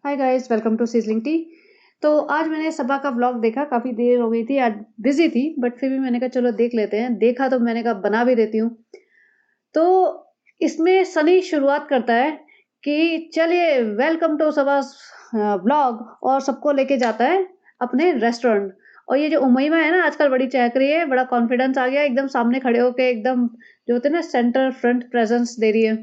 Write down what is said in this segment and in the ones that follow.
Hi guys, welcome to sizzling tea. तो आज मैंने सबा का व्लॉग देखा, काफ़ी देर हो गई थी, आज बिज़ी थी बट फिर भी मैंने कहा चलो देख लेते हैं। देखा तो मैंने कहा बना भी देती हूँ। तो इसमें सनी शुरुआत करता है कि चलिए वेलकम टू सबास व्लॉग और सबको लेके जाता है अपने रेस्टोरेंट। और ये जो उमैमा है ना आजकल बड़ी चहक रही है, बड़ा कॉन्फिडेंस आ गया, एकदम सामने खड़े होके एकदम जो होते हैं ना सेंटर फ्रंट प्रेजेंस दे रही है।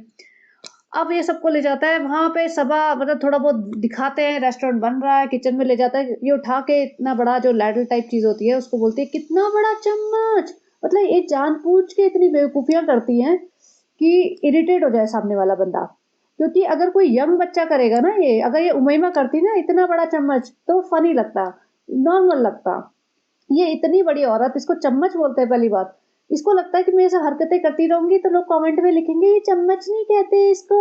अब ये सबको ले जाता है वहाँ पे सबा मतलब थोड़ा बहुत दिखाते हैं रेस्टोरेंट बन रहा है, किचन में ले जाता है, ये उठा के इतना बड़ा जो लैडल टाइप चीज़ होती है उसको बोलती है कितना बड़ा चम्मच। मतलब ये जानबूझ के इतनी बेवकूफ़ियाँ करती हैं कि इरिटेट हो जाए सामने वाला बंदा। क्योंकि अगर कोई यंग बच्चा करेगा ना ये, अगर ये उमैमा करती ना इतना बड़ा चम्मच तो फनी लगता, नॉर्मल लगता। ये इतनी बड़ी औरत, इसको चम्मच बोलते हैं पहली बात। इसको लगता है कि मैं ऐसा हरकतें करती रहूंगी तो लोग कमेंट में लिखेंगे ये चम्मच नहीं कहते इसको,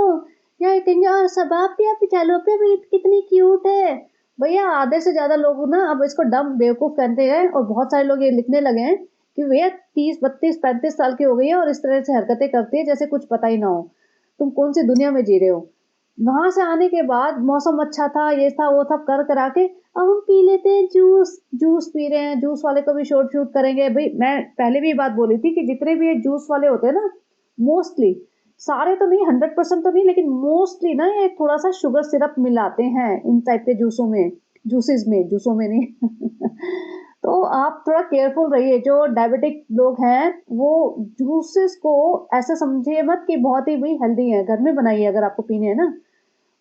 या ये कहेंगे और सबाब पिया पिचालो पे भी कितनी क्यूट है। भैया आधे से ज्यादा लोग ना अब इसको डम बेवकूफ कहते हैं और बहुत सारे लोग ये लिखने लगे हैं कि भैया 30 32 35 साल की हो गई है और इस तरह से हरकतें करती है जैसे कुछ पता ही ना हो। तुम कौन सी दुनिया में जी रहे हो। वहां से आने के बाद मौसम अच्छा था, ये था वो था, कर करा के अब हम पी लेते हैं जूस। जूस पी रहे हैं, जूस वाले को भी शॉर्ट शूट करेंगे। भाई मैं पहले भी ये बात बोली थी कि जितने भी ये जूस वाले होते हैं ना, मोस्टली, सारे तो नहीं, 100% तो नहीं, लेकिन मोस्टली ना ये थोड़ा सा शुगर सिरप मिलाते हैं इन टाइप के जूसों में, जूसेस में, जूसों में नहीं। तो आप थोड़ा केयरफुल रहिए। जो डायबिटिक लोग हैं वो जूसेस को ऐसे समझिए मत कि बहुत ही भाई हेल्दी है, घर में बनाइए अगर आपको पीने हैं ना।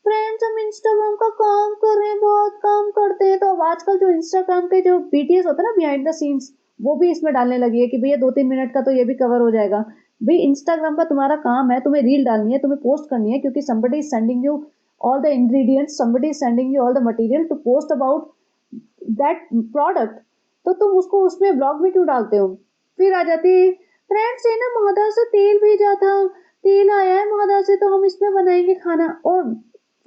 फ्रेंड्स हम इंस्टाग्राम का काम कर रहे हैं, बहुत काम करते हैं, तो अब आजकल जो इंस्टाग्राम के जो बीटीएस होता है ना, बिहाइंड द सीन्स, वो भी इसमें डालने लगी है कि भैया 2 3 मिनट का तो ये भी कवर हो जाएगा। भाई इंस्टाग्राम का तुम्हारा काम है, तुम्हें रील डालनी है, तुम्हें पोस्ट करनी है, क्योंकि somebody is sending you all the ingredients, somebody is sending you all the material to post about that product। तो तुम उसको उसमें ब्लॉग में क्यों डालते हो। फिर आ जाती है फ्रेंड्स ये ना महोदय से तेल भेजा था, तेल आया है महोदय से तो हम इसमें बनाएंगे खाना। और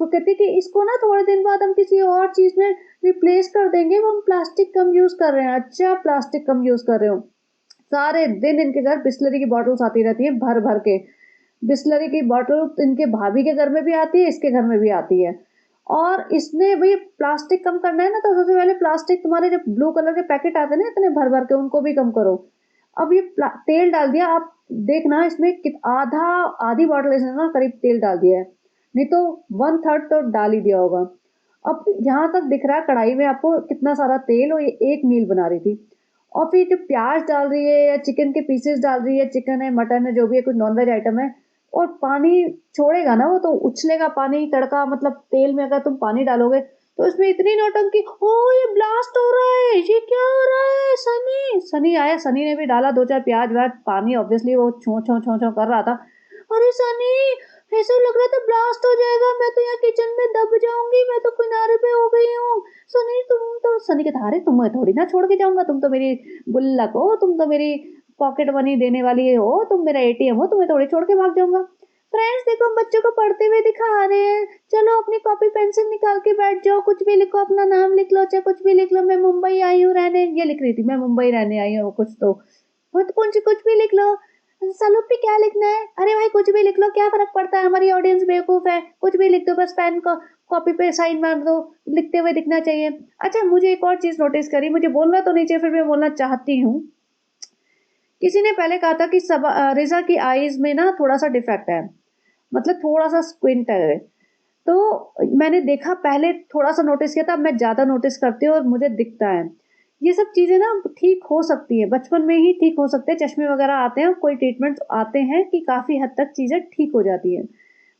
वो कहते कि इसको ना थोड़े दिन बाद हम किसी और चीज में रिप्लेस कर देंगे, वो हम प्लास्टिक कम यूज कर रहे हैं। अच्छा प्लास्टिक कम यूज कर रहे हो। सारे दिन इनके घर बिस्लरी की बॉटल्स आती रहती है भर भर के। बिस्लरी की बॉटल इनके भाभी के घर में भी आती है, इसके घर में भी आती है। और इसने भाई प्लास्टिक कम करना है ना, तो सबसे पहले प्लास्टिक तुम्हारे जो ब्लू कलर के पैकेट आते हैं ना इतने भर भर के, उनको भी कम करो। अब ये तेल डाल दिया, आप देखना इसमें आधा, आधी बॉटल इसने ना करीब तेल डाल दिया है, नहीं तो 1/3 तो डाल ही दिया होगा। अब यहाँ तक दिख रहा है कढ़ाई में आपको कितना सारा तेल, और ये एक मील बना रही थी। और फिर जो प्याज डाल रही है या चिकन के पीसेस डाल रही है, चिकन है मटन है जो भी है, कुछ नॉनवेज आइटम है, और पानी छोड़ेगा ना वो तो उछलेगा पानी, तड़का मतलब तेल में अगर तुम पानी डालोगे तो इसमें इतनी नौटंकी, ओ ये ब्लास्ट हो रहा है, ये क्या हो रहा है। सनी सनी आया, सनी ने भी डाला 2 4 प्याज व्याज पानी, ऑब्वियसली वो छो छो छो छो कर रहा था। अरे सनी ऐसा लग रहा था ब्लास्ट हो जाएगा, मैं तो यहाँ किचन में दब जाऊंगी, मैं तो किनारे पे हो गई हूँ। सनी तुम तो, सनी कहता अरे तुम्हें थोड़ी ना छोड़ के जाऊंगा, तुम तो मेरी गुल्लक हो, तुम तो मेरी पॉकेट मनी देने वाली हो, तुम मेरा एटीएम हो, तुम्हें थोड़ी छोड़ के भाग जाऊंगा। फ्रेंड्स देखो हम बच्चों को पढ़ते हुए दिखा रहे हैं, चलो अपनी कॉपी पेंसिल निकाल के बैठ जाओ, कुछ भी लिखो, अपना नाम लिख लो, चाहे कुछ भी लिख लो। मैं मुंबई आई हूँ रहने, ये लिख रही थी, मैं मुंबई रहने आई हूँ, कुछ तो कौन सी कुछ भी लिख लो। सलूट पे क्या लिखना है, अरे भाई कुछ भी लिख लो, क्या फर्क पड़ता है, हमारी ऑडियंस बेवकूफ है, कुछ भी लिख दो, बस पेन को कॉपी पे साइन मार दो, लिखते हुए दिखना चाहिए। अच्छा मुझे एक और चीज नोटिस करी, मुझे बोलना तो नहीं चाहिए फिर मैं बोलना चाहती हूँ। किसी ने पहले कहा था कि सब रिजा की आईज में ना थोड़ा सा डिफेक्ट है, मतलब थोड़ा सा स्क्विंट है। तो मैंने देखा, पहले थोड़ा सा नोटिस किया था, अब मैं ज्यादा नोटिस करती हूँ और मुझे दिखता है। ये सब चीजें ना ठीक हो सकती है, बचपन में ही ठीक हो सकते हैं, चश्मे वगैरह आते हैं, कोई ट्रीटमेंट आते हैं कि काफी हद तक चीजें ठीक हो जाती है।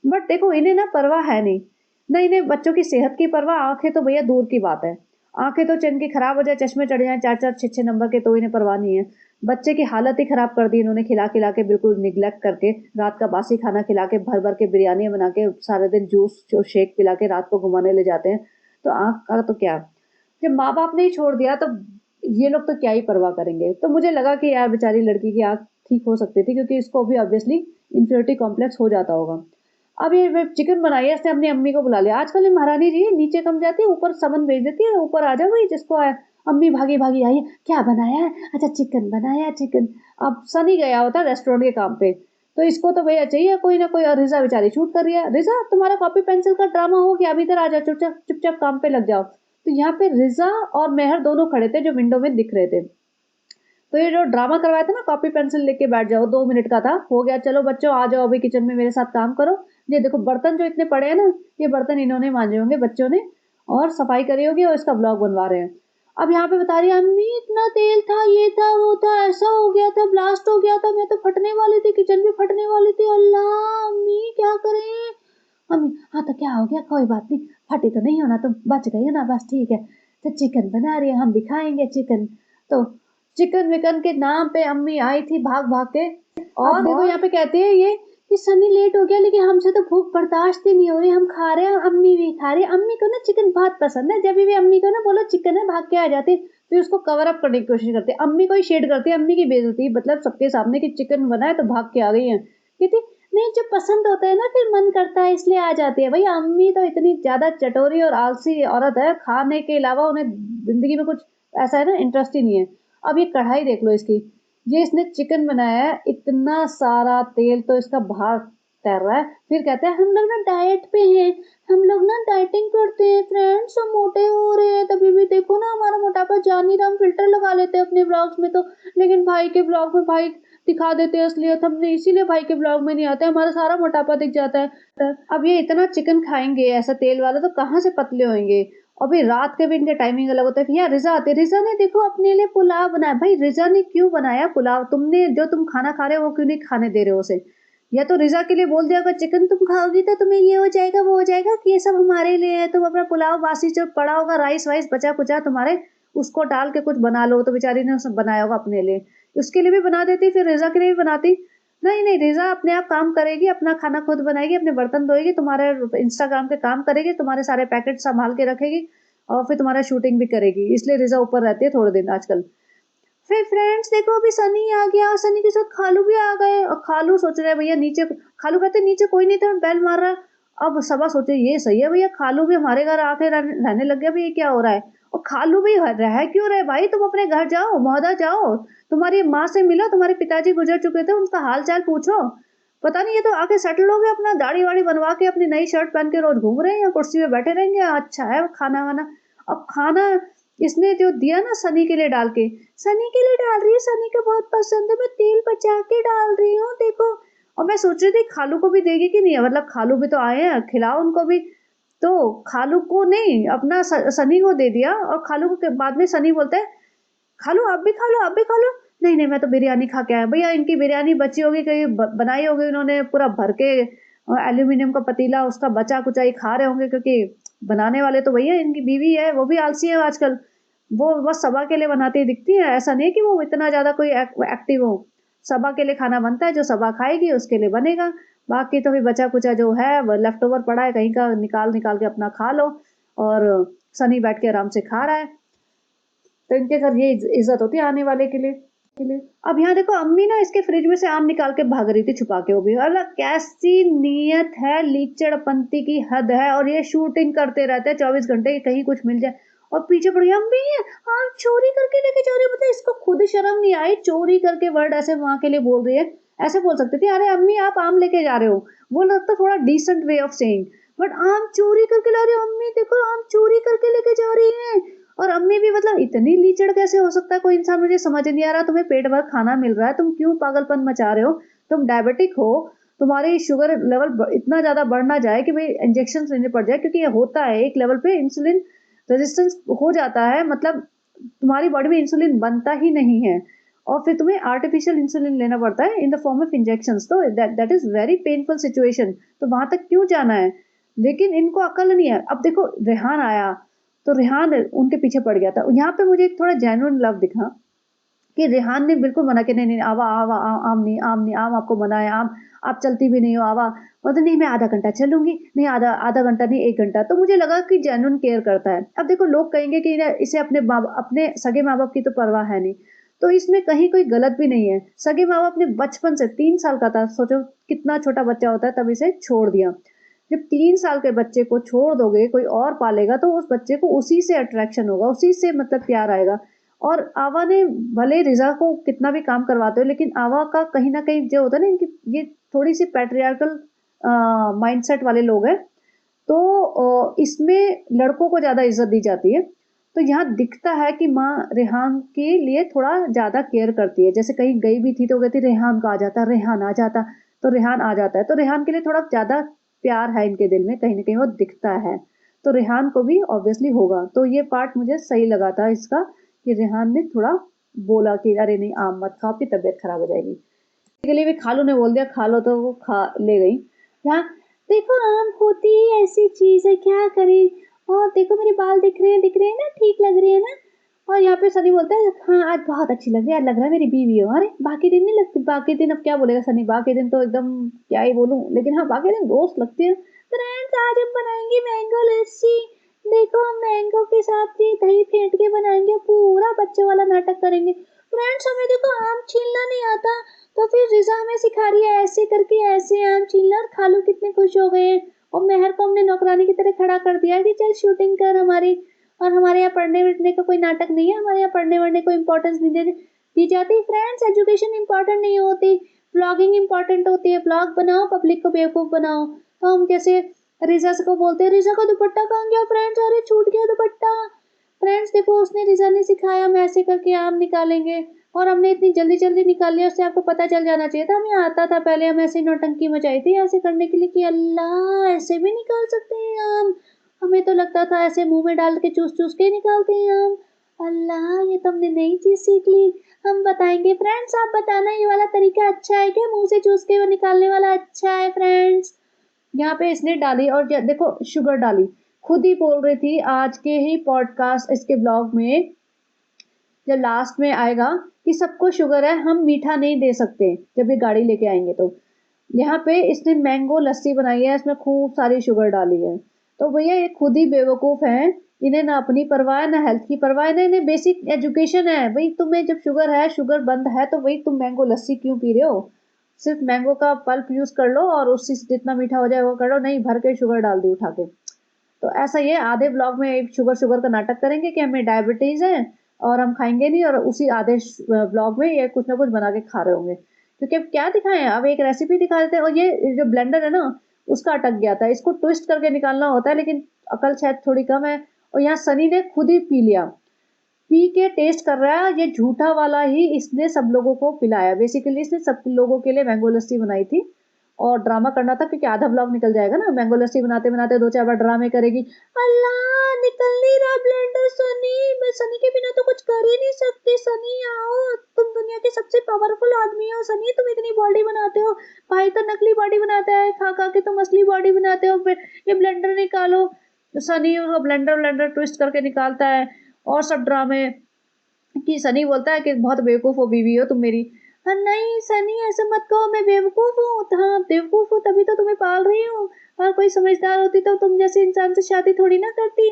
बट देखो इन्हें ना परवाह है नहीं, ना इन्हें बच्चों की सेहत की परवाह, आंखें तो भैया दूर की बात है। आंखें तो चंद की खराब हो जाए, चश्मे चढ़ जाए 4 4 6 6 नंबर के, तो इन्हें परवाह नहीं है। बच्चे की हालत ही खराब कर दी इन्होंने, खिला खिला के बिल्कुल निग्लेक्ट करके, रात का बासी खाना खिला के, भर भर के बिरयानी बना के, सारे दिन जूस जो शेक पिला के रात को घुमाने ले जाते हैं। तो आंख का तो क्या, जब माँ बाप ने ही छोड़ दिया तो ये लोग तो क्या ही परवाह करेंगे। तो मुझे लगा कि यार बेचारी लड़की की आंख ठीक हो सकती थी, क्योंकि इसको भी ऑब्वियसली इंफियोरिटी कॉम्प्लेक्स हो जाता होगा। अब ये चिकन बनाई है, इसने अपनी अम्मी को बुला लिया। आजकल ये महारानी जी नीचे कम जाती है, ऊपर समन भेज देती है, ऊपर आ जाओ भाई जिसको है। अम्मी भागी भागी आई है, क्या बनाया है, अच्छा चिकन बनाया है, चिकन। अब सनी गया होता रेस्टोरेंट के काम पे, तो इसको तो भैया चाहिए कोई ना कोई, और रिजा बेचारी शूट कर रही है। रिजा तुम्हारा कॉपी पेंसिल का ड्रामा हो गया, अभी इधर आ जाओ, चुपचाप चुपचाप काम पे लग जाओ। तो यहाँ पे रिजा और मेहर दोनों खड़े थे जो विंडो में दिख रहे थे। तो ये जो ड्रामा करवाया था ना, कॉपी पेंसिल लेके बैठ जाओ, 2 मिनट का था, हो गया, चलो बच्चों आ जाओ अभी किचन में मेरे साथ काम करो। ये देखो बर्तन जो इतने पड़े हैं ना, ये बर्तन इन्होंने मांजे होंगे बच्चों ने, और सफाई करी होगी, और इसका ब्लॉग बनवा रहे हैं। अब यहाँ पे बता रही है अम्मी इतना तेल था, ये था वो था, ऐसा हो गया था, ब्लास्ट हो गया था, मैं तो फटने वाली थी, किचन भी फटने वाली थी, अल्लाह अम्मी क्या करें। अम्मी हाँ तो क्या हो गया, कोई बात नहीं, फटी तो नहीं होना, तुम बच गई हो ना, बस ठीक है। तो चिकन बना रही है, हम भी खाएंगे चिकन। तो चिकन विकन के नाम पे अम्मी आई थी भाग भाग के। और देखो यहाँ पे कहते हैं ये कि सनी लेट हो गया, लेकिन हमसे तो भूख बर्दाश्त ही नहीं हो रही, हम खा रहे हैं, अम्मी भी खा रही है। अम्मी को ना चिकन बहुत पसंद है, जब भी अम्मी को ना बोलो चिकन है भाग के आ जाती, फिर उसको कवर अप करने की कोशिश करती है, अम्मी को ही शेड करती है, अम्मी की बेइज्जती, मतलब सबके सामने कि चिकन बना है तो भाग के आ गई है। कहती नहीं जब पसंद होता है ना फिर मन करता है इसलिए आ जाती है। भाई अम्मी तो इतनी ज्यादा चटोरी और आलसी औरत है, खाने के अलावा उन्हें जिंदगी में कुछ ऐसा है ना इंटरेस्ट ही नहीं है। अब ये कढ़ाई देख लो इसकी, ये इसने चिकन बनाया है, इतना सारा तेल तो इसका बाहर तैर रहा है। फिर कहते हैं हम लोग ना डाइट पे हैं, हम लोग ना डाइटिंग करते हैं फ्रेंड्स, हम मोटे हो रहे हैं, तभी भी देखो ना हमारा मोटापा जान नहीं रहा, हम फिल्टर लगा लेते हैं अपने ब्लॉग्स में तो, लेकिन भाई के ब्लॉग में भाई दिखा देते हैं असलियत, हमने इसीलिए भाई के ब्लॉग में नहीं आते, हमारा सारा मोटापा दिख जाता है। अब ये इतना चिकन खाएंगे ऐसा तेल वाला तो कहाँ से पतले होंगे। और भाई रात के भी इनके टाइमिंग अलग होता है। भैया रिजा आते, रिजा ने देखो अपने लिए पुलाव बनाया। भाई रिजा ने क्यों बनाया पुलाव, तुमने जो तुम खाना खा रहे हो वो क्यों नहीं खाने दे रहे हो उसे। या तो रिजा के लिए बोल दिया अगर चिकन तुम खाओगी तो तुम्हें ये हो जाएगा वो हो जाएगा, कि ये सब हमारे लिए है, तुम अपना पुलाव बासी जो पड़ा होगा राइस वाइस बचा कुचा तुम्हारे, उसको डाल के कुछ बना लो। तो बेचारी ने बनाया होगा अपने लिए, उसके लिए भी बना देती, फिर रिजा के लिए भी बनाती। नहीं नहीं, रिजा अपने आप काम करेगी, अपना खाना खुद बनाएगी, अपने बर्तन धोएगी, तुम्हारे इंस्टाग्राम के काम करेगी, तुम्हारे सारे पैकेट संभाल के रखेगी, और फिर तुम्हारा शूटिंग भी करेगी, इसलिए रिजा ऊपर रहती है थोड़े दिन आजकल। फिर फ्रेंड्स देखो अभी सनी आ गया, और सनी के साथ खालू भी आ गए, और खालू सोच रहे भैया नीचे, खालू कहते नीचे कोई नहीं था, बेल मार रहा। अब सबा सोचे ये सही है भैया, खालू भी हमारे घर आके रहने लग गया, भैया क्या हो रहा है। और खालू भी रह क्यों रहे भाई, तुम अपने घर जाओ, महोदा जाओ, तुम्हारी माँ से मिलो, तुम्हारे पिताजी गुजर चुके थे, उनका हाल चाल पूछो। पता नहीं ये तो आके सेटल हो गए, अपना दाढ़ी वाड़ी बनवा के अपनी नई शर्ट पहन के रोज घूम रहे हैं, या कुर्सी पे बैठे रहेंगे, अच्छा है खाना वाना। अब खाना इसने जो दिया ना सनी के लिए डाल के, सनी के लिए डाल रही है, सनी को बहुत पसंद है, मैं तेल बचा के डाल रही हूँ देखो। और मैं सोच रही थी खालू को भी देगी कि नहीं, मतलब खालू भी तो आए हैं, खिलाओ उनको भी। तो खालू को नहीं, अपना सनी को दे दिया, और खालू को के बाद में सनी बोलता है खा लो आप भी खा लो, आप भी खा लो। नहीं नहीं मैं तो बिरयानी खा के आया। भैया इनकी बिरयानी बची होगी, कहीं बनाई होगी उन्होंने पूरा भर के, एल्यूमिनियम का पतीला उसका बचा कुचा ही खा रहे होंगे, क्योंकि बनाने वाले तो भैया इनकी बीवी है, वो भी आलसी है आजकल, वो बस सभा के लिए बनाती दिखती है, ऐसा नहीं कि वो इतना ज्यादा कोई एक्टिव हो। सभा के लिए खाना बनता है, जो सभा खाएगी उसके लिए बनेगा, बाकी तो भी बचा कुचा जो है लेफ्ट ओवर पड़ा है कहीं का, निकाल निकाल के अपना खा लो। और सनी बैठ के आराम से खा रहा है, तो इनके घर ये इज्जत होती है आने वाले के लिए। अब यहाँ देखो अम्मी ना इसके फ्रिज में से आम निकाल के भाग रही थी छुपा के, वो भी अल्लाह कैसी नीयत है, लीचड़पंती की हद है। और ये शूटिंग करते रहते हैं 24 घंटे, कहीं कुछ मिल जाए, और पीछे पड़ गया अम्मी आप चोरी करके लेके जा रहे हो, मतलब इसको खुद शर्म नहीं आई, चोरी करके वर्ड ऐसे वहां के लिए बोल रही है। ऐसे बोल सकती थी अरे अम्मी आप आम लेके जा रहे हो, वो लगता थोड़ा decent way of saying, but आम चोरी करके ला रहे हो, अम्मी देखो आम चोरी करके लेके जा रही है। और अम्मी भी मतलब इतनी लीचड़ कैसे हो सकता है कोई इंसान, मुझे समझ नहीं आ रहा। तुम्हें पेट भर खाना मिल रहा है, तुम क्यों पागलपन मचा रहे हो, तुम डायबिटिक हो, तुम्हारी शुगर लेवल इतना ज्यादा बढ़ ना जाए कि भाई इंजेक्शन लेने पड़ जाए, क्योंकि ये होता है एक लेवल पे इंसुलिन रेजिस्टेंस हो जाता है, मतलब तुम्हारी बॉडी में इंसुलिन बनता ही नहीं है, और फिर तुम्हें आर्टिफिशियल इंसुलिन लेना पड़ता है in the form of injection, तो that is very painful situation, तो वहां तक क्यों जाना है। लेकिन इनको अकल नहीं है। अब देखो रेहान आया, तो रेहान उनके पीछे पड़ गया था। यहाँ पे मुझे एक थोड़ा जेन्युइन लव दिखा कि रेहान ने बिल्कुल मना किया, नहीं नहीं आवा आवा आम नहीं, आम आपको मना है, आम आप चलती भी नहीं हो आवा, मतलब नहीं मैं आधा घंटा चलूंगी, नहीं आधा आधा घंटा नहीं 1 घंटा। तो मुझे लगा कि जेन्युइन केयर करता है। अब देखो लोग कहेंगे कि इसे अपने सगे माँ बाप की तो परवाह है नहीं, तो इसमें कहीं कोई गलत भी नहीं है। सगे माँ बाप ने बचपन से 3 साल का था, सोचो कितना छोटा बच्चा होता है, तब इसे छोड़ दिया। जब 3 साल के बच्चे को छोड़ दोगे कोई और पालेगा, तो उस बच्चे को उसी से अट्रैक्शन होगा, उसी से मतलब प्यार आएगा। और आवा ने भले रिजा को कितना भी काम करवाते हो, लेकिन आवा का कहीं ना कहीं जो होता है ना, इनकी ये थोड़ी सी पैट्रियार्कल माइंडसेट वाले लोग हैं। तो इसमें लड़कों को ज़्यादा इज्जत दी जाती है। तो यहाँ दिखता है कि माँ रेहान के लिए थोड़ा ज़्यादा केयर करती है। जैसे कहीं गई भी थी तो कहती रेहान का आ जाता, रेहान आ जाता, तो रेहान आ जाता है। तो रेहान के लिए थोड़ा ज़्यादा प्यार है इनके दिल में, कहीं ना कहीं वो दिखता है। तो रेहान को भी ऑब्वियसली होगा। तो ये पार्ट मुझे सही लगा था इसका, कि रेहान ने थोड़ा बोला कि अरे नहीं आम मत खाओ, आपकी तबीयत खराब हो जाएगी। के लिए भी खालू ने बोल दिया खा लो, तो वो खा ले गई। यहाँ देखो आम होती ही ऐसी चीज है, क्या करें। और देखो मेरे बाल दिख रहे हैं ना, ठीक लग रहे हैं ना। और यहाँ पे सनी बोलता है हाँ आज बहुत अच्छी लग रही है, आज लग रहा है मेरी बीवी हो। अरे बाकी दिन नहीं लगती, बाकी दिन अब क्या बोलेगा सनी, बाकी दिन तो एकदम क्या ही बोलूं, लेकिन हाँ बाकी दिन दोस्त लगती है। फ्रेंड्स आज हम बनाएंगे मैंगो लस्सी। देखो हम मैंगो के साथ ये दही फेंट के बनाएंगे, पूरा बच्चों वाला नाटक करेंगे। फ्रेंड्स हमें देखो आम छीलना नहीं आता, तो फिर रिजा हमें सिखा रही है ऐसे करके ऐसे आम छीलना। और खालू कितने खुश हो गए हैं। और मेहर को हमने नौकरानी की तरह खड़ा कर दिया कि चल शूटिंग कर हमारी। और हमारे यहाँ पढ़ने वढ़ने का कोई नाटक नहीं है, हमारे यहाँ पढ़ने वढ़ने को इम्पोर्टेंस नहीं दी जाती। फ्रेंड्स एजुकेशन इम्पोर्टेंट नहीं होती, ब्लॉगिंग इम्पोर्टेंट होती है। ब्लॉग बनाओ, पब्लिक को बेवकूफ़ बनाओ। तो हम जैसे रिजा को बोलते हैं रिजा का दुपट्टा कहाँ गया फ्रेंड्स, अरे छूट गया दुपट्टा। फ्रेंड्स देखो उसने रिजा ने सिखाया हम ऐसे करके आम निकालेंगे, और हमने इतनी जल्दी जल्दी निकाल लिया, उससे आपको पता चल जाना चाहिए था, हमें आता था पहले। हम ऐसे नौटंकी मचाई थी ऐसे करने के लिए कि अल्लाह ऐसे भी निकाल सकते हैं आम। हमें तो लगता था ऐसे मुंह में डाल के चूस चूस के निकालते हैं आम। अल्लाह ये तो हमने नई चीज सीख ली। हम बताएंगे फ्रेंड्स, आप बताना ये वाला तरीका अच्छा है क्या, मुंह से चूस के वो निकालने वाला अच्छा है फ्रेंड्स। यहाँ पे इसने डाली, और देखो शुगर डाली, खुद ही बोल रही थी आज के ही पॉडकास्ट इसके ब्लॉग में, जब लास्ट में आएगा कि सबको शुगर है, हम मीठा नहीं दे सकते जब ये गाड़ी लेके आएंगे। तो यहाँ पे इसने मैंगो लस्सी बनाई है, इसमें खूब सारी शुगर डाली है। तो भैया ये खुद ही बेवकूफ़ हैं, इन्हें ना अपनी परवाह है ना हेल्थ की परवाह है, ना इन्हें बेसिक एजुकेशन है। भाई तुम्हें जब शुगर है, शुगर बंद है, तो भाई तुम मैंगो लस्सी क्यों पी रहे हो। सिर्फ मैंगो का पल्प यूज़ कर लो और उससे जितना मीठा हो जाए वो कर लो, नहीं भर के शुगर डाल दी उठा के। तो ऐसा ये आधे ब्लॉग में एक शुगर शुगर का नाटक करेंगे कि हमें डायबिटीज़ है और हम खाएंगे नहीं, और उसी आधे ब्लॉग में ये कुछ ना कुछ बना के खा रहे होंगे। क्योंकि अब क्या दिखाएं, अब एक रेसिपी दिखा देते हैं। और ये जो ब्लेंडर है ना उसका अटक गया था, इसको ट्विस्ट करके निकालना होता है, लेकिन अकल शायद थोड़ी कम है। और यहाँ सनी ने खुद ही पी लिया, पी के टेस्ट कर रहा है, ये झूठा वाला ही इसने सब लोगों को पिलाया। बेसिकली इसने सब लोगों के लिए मैंगो लस्सी बनाई थी और ड्रामा करना था, क्योंकि आधा ब्लॉग निकल जाएगा ना। मैंगो लस्सी बनाते बनाते 2-4 बार ड्रामे करेगी, अल्लाह निकल नहीं रहा ब्लेंडर सनी, मैं सनी के बिना तो कुछ कर ही नहीं सकती। सनी आओ, तुम दुनिया के सबसे पावरफुल आदमी हो सनी, तुम इतनी बॉडी बनाते हो। भाई तो नकली बॉडी बनाता है, खा खा के तुम असली बॉडी बनाते हो। फिर ये ब्लेंडर निकालो, तो सनी उसको ब्लेंडर ब्लेंडर ट्विस्ट करके निकालता है। और सब ड्रामे कि सनी बोलता है कि बहुत बेवकूफ़ हो बीवी हो तुम मेरी। हाँ नहीं सनी ऐसा मत कहो, मैं बेवकूफ़ हूँ। हाँ बेवकूफ़ हूँ तभी तो तुम्हें पाल रही हूँ, और कोई समझदार होती तो तुम जैसे इंसान से शादी थोड़ी ना करती।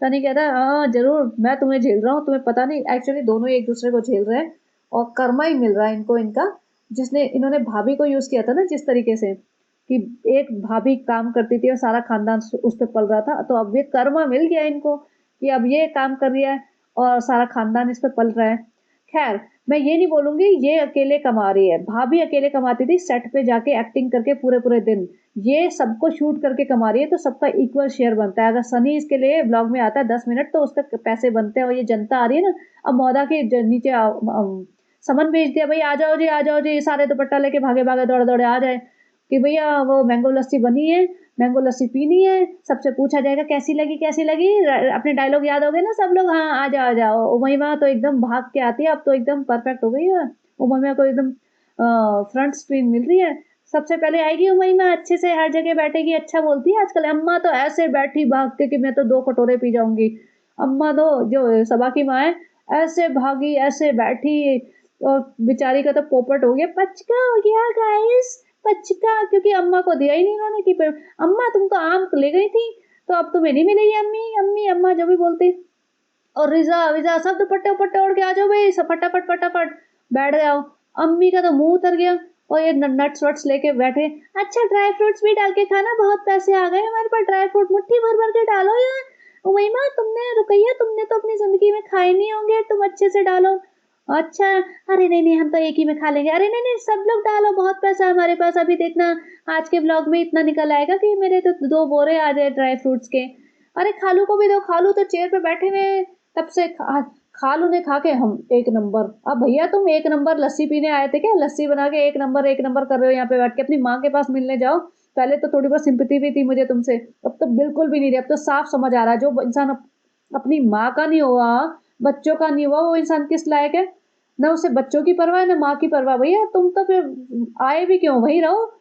सनी कहता है हाँ जरूर मैं तुम्हें झेल रहा हूँ, तुम्हें पता नहीं। एक्चुअली दोनों एक दूसरे को झेल रहे हैं, और कर्मा ही मिल रहा है इनको इनका, जिसने इन्होंने भाभी को यूज़ किया था ना जिस तरीके से, कि एक भाभी काम करती थी और सारा खानदान उस पर पल रहा था। तो अब ये कर्मा मिल गया इनको कि अब ये काम कर रही है और सारा खानदान इस पे पल रहा है। खैर मैं ये नहीं बोलूंगी ये अकेले कमा रही है, भाभी अकेले कमाती थी सेट पे जाके एक्टिंग करके पूरे पूरे दिन। ये सबको शूट करके कमा रही है, तो सबका इक्वल शेयर बनता है। अगर सनी इसके लिए ब्लॉग में आता है 10 मिनट तो उसका पैसे बनते हैं। और ये जनता आ रही है ना, अब मौदा के नीचे समन भेज दिया, भाई आ जाओ जी आ जाओ जी, सारे दुपट्टा लेके भागे भागे दौड़े दौड़े आ जाए कि भैया वो मैंगो लस्सी बनी है, मैंगो लस्सी पीनी है। सबसे पूछा जाएगा कैसी लगी कैसी लगी, अपने डायलॉग याद हो गए ना सब लोग, हाँ आ जाओ आ जाओ। उमैमा तो एकदम भाग के आती है, अब तो एकदम परफेक्ट हो गई है। उमैमा को एकदम फ्रंट स्क्रीन मिल रही है, सबसे पहले आएगी उमैमा, अच्छे से हर जगह बैठेगी, अच्छा बोलती है आजकल। अम्मा तो ऐसे बैठी भाग के कि मैं तो 2 कटोरे पी जाऊंगी। अम्मा तो जो सबा की माँ है ऐसे भागी ऐसे बैठी, और बेचारी का तो पोपट हो गया, पचका हो गया गाइस, पचका। क्योंकि अम्मा को दिया ही नहीं उन्होंने कि अम्मा तुम तो आम ले गई थी, तो अब तुम्हें नहीं मिलेगी अम्मी अम्मी अम्मा जो भी बोलती। और रिजा विजा सब दुपट्टे उपट्टे ओढ़ के आ जाओ भाई, सब फटाफट फटाफट बैठ जाओ। अम्मी का तो मुंह उतर गया, और ये नट्स वट्स लेके बैठे। अच्छा ड्राई फ्रूट्स भी डाल के खाना, बहुत पैसे आ गए हमारे पास, ड्राई फ्रूट मुट्ठी भर भर के डालो यार। वही माँ, तुमने रुकैया तुमने तो अपनी ज़िंदगी में खाए नहीं होंगे, तुम अच्छे से डालो। अच्छा, अरे नहीं, हम तो एक ही में खा लेंगे। अरे नहीं, सब लोग डालो, बहुत पैसा है हमारे पास। अभी देखना आज के व्लॉग में इतना निकल आएगा कि मेरे तो 2 बोरे आ जाए ड्राई फ्रूट्स के। अरे खालू को भी दो, खालू तो चेयर पे बैठे हुए हैं तब से। खालू ने खा के हम एक नंबर। अब भैया तुम एक नंबर लस्सी पीने आए थे क्या? लस्सी बना के एक नंबर कर रहे हो यहाँ पे बैठ के। अपनी माँ के पास मिलने जाओ। पहले तो थोड़ी बहुत सिंपैथी भी थी मुझे तुमसे, अब तो बिल्कुल भी नहीं रही। अब तो साफ समझ आ रहा है, जो इंसान अपनी माँ का नहीं हुआ, बच्चों का नहीं हुआ, वो इंसान किस लायक है? ना उसे बच्चों की परवाह है ना माँ की परवाह। भैया तुम तो फिर आए भी क्यों? वहीं रहो।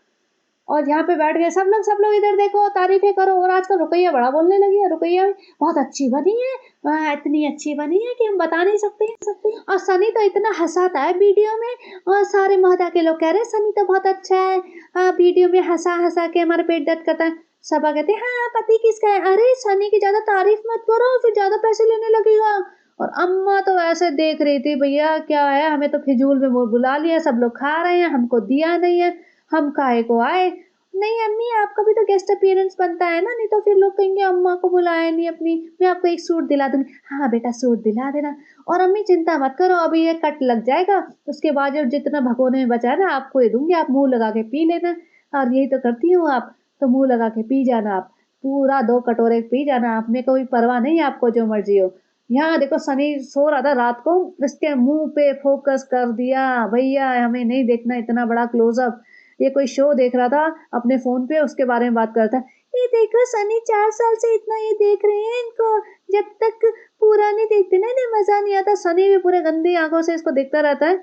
और यहाँ पे बैठ गए सब लोग इधर देखो, तारीफें करो। और आजकल रुकैया बड़ा बोलने लगी है। रुकैया बहुत अच्छी बनी है, इतनी अच्छी बनी है कि हम बता नहीं सकते। और सनी तो इतना हंसाता है वीडियो में, और सारे मोहल्ला के लोग कह रहे हैं सनी तो बहुत अच्छा है। हाँ, वीडियो में हंसा हंसा के हमारा पेट दर्द करता है। सबा कहते हैं हाँ, पति किसका है? अरे सनी की ज्यादा तारीफ मत करो, फिर ज्यादा पैसे लेने लगेगा। और अम्मा तो ऐसे देख रही थी, भैया क्या है, हमें तो फिजूल में बुला लिया, सब लोग खा रहे हैं, हमको दिया नहीं है, हम काहे को आए? नहीं अम्मी, आपका भी तो गेस्ट अपीयरेंस बनता है ना, नहीं तो फिर लोग कहेंगे अम्मा को बुलाया नहीं अपनी। मैं आपको एक सूट दिला दूंगी। हाँ बेटा, सूट दिला देना। और अम्मी चिंता मत करो, अभी ये कट लग जाएगा, उसके बाद जो जितना भगोने में बचा है ना, आपको ये दूंगी, आप मुंह लगा के पी लेना। और यही तो करती हूँ आप, तो मुंह लगा के पी जाना आप, पूरा 2 कटोरे पी जाना आप, में कोई परवाह नहीं, आपको जो मर्जी हो। यहाँ देखो सनी सो रहा था रात को, इसके मुंह पे फोकस कर दिया। भैया हमें नहीं देखना इतना बड़ा क्लोजअप। ये कोई शो देख रहा था अपने फोन पे, उसके बारे में बात करता है। ये देखो सनी 4 साल से इतना ये देख रहे हैं इनको, जब तक पूरा नहीं देखते ना इन्हें मजा नहीं आता। सनी भी पूरे गंदी आंखों से इसको देखता रहता है।